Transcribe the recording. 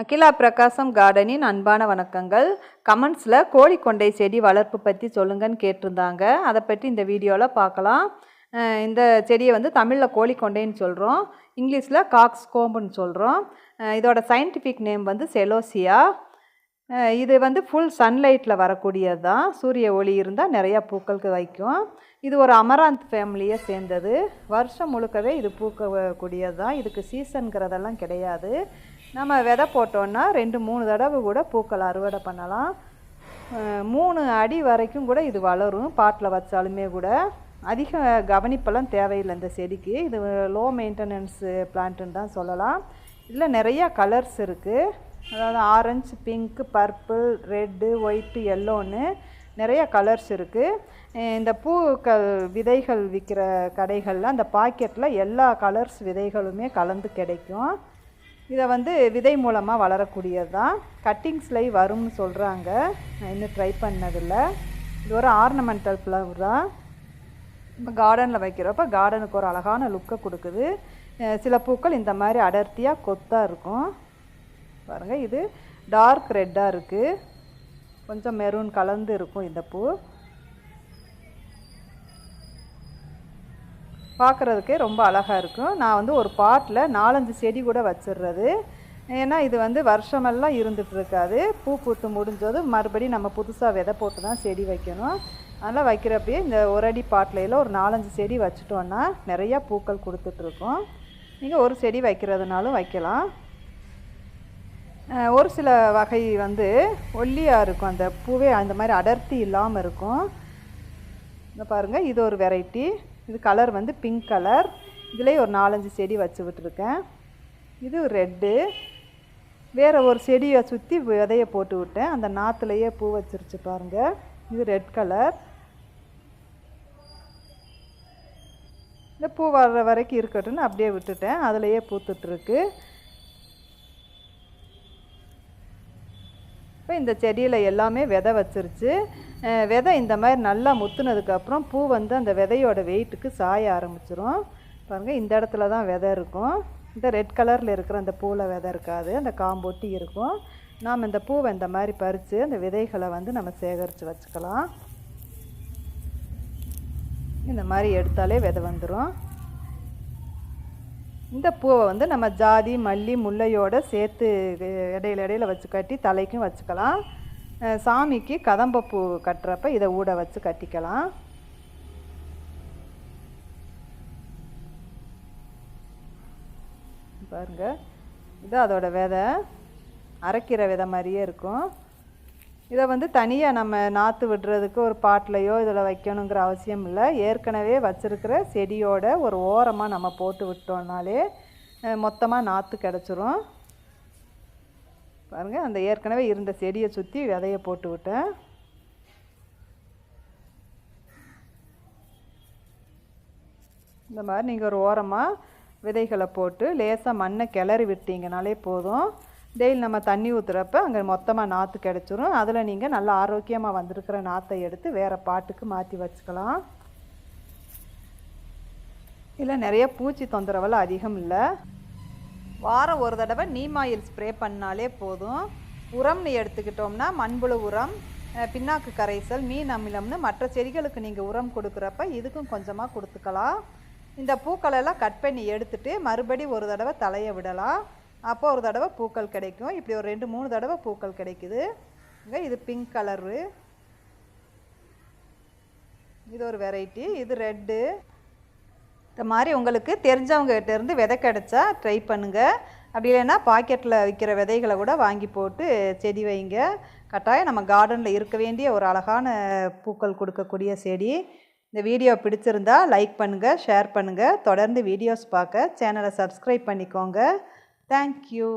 அகிலா பிரகாசம் கார்டனின் அன்பான வணக்கங்கள். கமெண்ட்ஸில் கோழிக்கொண்டை செடி வளர்ப்பு பற்றி சொல்லுங்கன்னு கேட்டிருந்தாங்க. அதை பற்றி இந்த வீடியோவில் பார்க்கலாம். இந்த செடியை வந்து தமிழில் கோழிக்கொண்டைன்னு சொல்கிறோம், இங்கிலீஷில் காக்ஸ் கோம்புன்னு சொல்கிறோம். இதோட சயின்டிஃபிக் நேம் வந்து செலோசியா. இது வந்து ஃபுல் சன்லைட்டில் வரக்கூடியது தான். சூரிய ஒளி இருந்தால் நிறையா பூக்களுக்கு வைக்கும். இது ஒரு அமராந்த் ஃபேமிலியை சேர்ந்தது. வருஷம் முழுக்கவே இது பூக்கக்கூடியது தான். இதுக்கு சீசனுங்கிறதெல்லாம் கிடையாது. நம்ம விதை போட்டோன்னா 2-3 தடவை கூட பூக்கள் அறுவடை பண்ணலாம். 3 அடி வரைக்கும் கூட இது வளரும். பாட்டில் வச்சாலுமே கூட அதிக கவனிப்பெல்லாம் தேவையில்லை இந்த செடிக்கு. இது லோ மெயின்டெனன்ஸு பிளான்ட்டுன்னு தான் சொல்லலாம். இதில் நிறையா கலர்ஸ் இருக்குது. அதாவது orange, pink, purple, red, white, எல்லோன்னு நிறைய கலர்ஸ் இருக்குது. இந்த பூக்கள் விதைகள் விற்கிற கடைகளில் அந்த பாக்கெட்டில் எல்லா கலர்ஸ் விதைகளுமே கலந்து கிடைக்கும். இதை வந்து விதை மூலமாக வளரக்கூடியது தான். கட்டிங்ஸ்லை வரும்னு சொல்கிறாங்க. நான் இன்னும் ட்ரை பண்ணதில்லை. இது ஒரு ஆர்னமெண்டல் ஃப்ளவர் தான். இப்போ கார்டனில் வைக்கிறப்ப கார்டனுக்கு ஒரு அழகான லுக்கை கொடுக்குது. சில பூக்கள் இந்த மாதிரி அடர்த்தியாக கொத்தாக இருக்கும். பாருங்கள், இது டார்க் ரெட்டாக இருக்குது, கொஞ்சம் மெரூன் கலந்து இருக்கும் இந்த பூ. பார்க்குறதுக்கே ரொம்ப அழகாக இருக்கும். நான் வந்து ஒரு பாட்டில் 4-5 செடி கூட வச்சிடுறது. ஏன்னா இது வந்து வருஷமெல்லாம் இருந்துகிட்டு இருக்காது. பூ பூத்து முடிஞ்சது மறுபடியும் நம்ம புதுசாக விதை போட்டு தான் செடி வைக்கணும். அதனால் வைக்கிறப்பயே இந்த ஒரு அடி பாட்டிலையில் ஒரு 4-5 செடி வச்சுட்டோன்னா நிறையா பூக்கள் கொடுத்துட்ருக்கோம். நீங்கள் ஒரு செடி வைக்கிறதுனாலும் வைக்கலாம். ஒரு சில வகை வந்து ஒல்லியாக இருக்கும், அந்த பூவே அந்த மாதிரி அடர்த்தி இல்லாமல் இருக்கும். இந்த பாருங்கள், இது ஒரு வெரைட்டி. இது கலர் வந்து பிங்க் கலர். இதுலேயே ஒரு 4-5 செடி வச்சு விட்டுருக்கேன். இது ரெட்டு. வேறு ஒரு செடியை சுற்றி விதையை போட்டு விட்டேன். அந்த நாற்றுலையே பூ வச்சிருச்சு பாருங்கள். இது ரெட் கலர். இந்த பூ வர்ற வரைக்கும் இருக்கட்டும்னு அப்படியே விட்டுட்டேன். அதுலேயே பூத்துட்ருக்கு. இப்போ இந்த செடியில் எல்லாமே விதை வச்சிருச்சு. விதை இந்த மாதிரி நல்லா முத்துனதுக்கப்புறம் பூ வந்து அந்த விதையோட வெயிட்டுக்கு சாய ஆரம்பிச்சிரும். பாருங்கள், இந்த இடத்துல தான் விதை இருக்கும். இந்த ரெட் கலரில் இருக்கிற அந்த பூவில் விதை இருக்காது, அந்த காம்பொட்டி இருக்கும். நாம் இந்த பூவை இந்த மாதிரி பறித்து அந்த விதைகளை வந்து நம்ம சேகரித்து வச்சுக்கலாம். இந்த மாதிரி எடுத்தாலே விதை வந்துடும். இந்த பூவை வந்து நம்ம ஜாதி, மல்லி, முல்லையோடு சேர்த்து இடையில வச்சு கட்டி தலைக்கும் வச்சுக்கலாம். சாமிக்கு கதம்பப்பூ கட்டுறப்ப இதை ஊட வச்சு கட்டிக்கலாம். பாருங்கள், இது அதோட விதை. அரைக்கிற விதை மாதிரியே இருக்கும். இதை வந்து தனியாக நம்ம நாற்று விடுறதுக்கு ஒரு பாட்டிலையோ இதில் வைக்கணுங்கிற அவசியம் இல்லை. ஏற்கனவே வச்சுருக்கிற செடியோட ஒரு ஓரமாக நம்ம போட்டு விட்டோம்னாலே மொத்தமாக நாற்று கிடச்சிரும். பாருங்கள், அந்த ஏற்கனவே இருந்த செடியை சுற்றி விதையை போட்டு விட்டேன். இந்த மாதிரி நீங்கள் ஒரு ஓரமாக விதைகளை போட்டு லேசாக மண்ணை கிளறி விட்டீங்கனாலே போதும். டெய்லி நம்ம தண்ணி ஊற்றுறப்ப அங்கே மொத்தமாக நாற்று கிடச்சிரும். அதில் நீங்கள் நல்லா ஆரோக்கியமாக வந்திருக்கிற நாற்றை எடுத்து வேறு பாட்டுக்கு மாற்றி வச்சுக்கலாம். இல்லை, நிறைய பூச்சி தொந்தரவெல்லாம் அதிகம் இல்லை. வாரம் ஒரு தடவை நீம் ஆயில் ஸ்ப்ரே பண்ணாலே போதும். உரம்னு எடுத்துக்கிட்டோம்னா மண்புழு உரம், பின்னாக்கு கரைசல், மீன் அமிலம்னு மற்ற செடிகளுக்கு நீங்கள் உரம் கொடுக்குறப்ப இதுக்கும் கொஞ்சமாக கொடுத்துக்கலாம். இந்த பூக்களெல்லாம் கட் பண்ணி எடுத்துகிட்டு மறுபடி ஒரு தடவை தலையை விடலாம். அப்போ ஒரு தடவை பூக்கள் கிடைக்கும். இப்படி ஒரு 2-3 தடவை பூக்கள் கிடைக்குது. இது பிங்க் கலரு. இது ஒரு வெரைட்டி. இது ரெட்டு. இந்த மாதிரி உங்களுக்கு தெரிஞ்சவங்ககிட்ட இருந்து விதை கிடைச்சா ட்ரை பண்ணுங்கள். அப்படி இல்லைன்னா பாக்கெட்டில் விற்கிற விதைகளை கூட வாங்கி போட்டு செடி வைங்க. கட்டாயம் நம்ம கார்டனில் இருக்க வேண்டிய ஒரு அழகான பூக்கள் கொடுக்கக்கூடிய செடி. இந்த வீடியோ பிடிச்சிருந்தா லைக் பண்ணுங்கள், ஷேர் பண்ணுங்கள். தொடர்ந்து வீடியோஸ் பார்க்க சேனலை சப்ஸ்கிரைப் பண்ணிக்கோங்க. Thank you.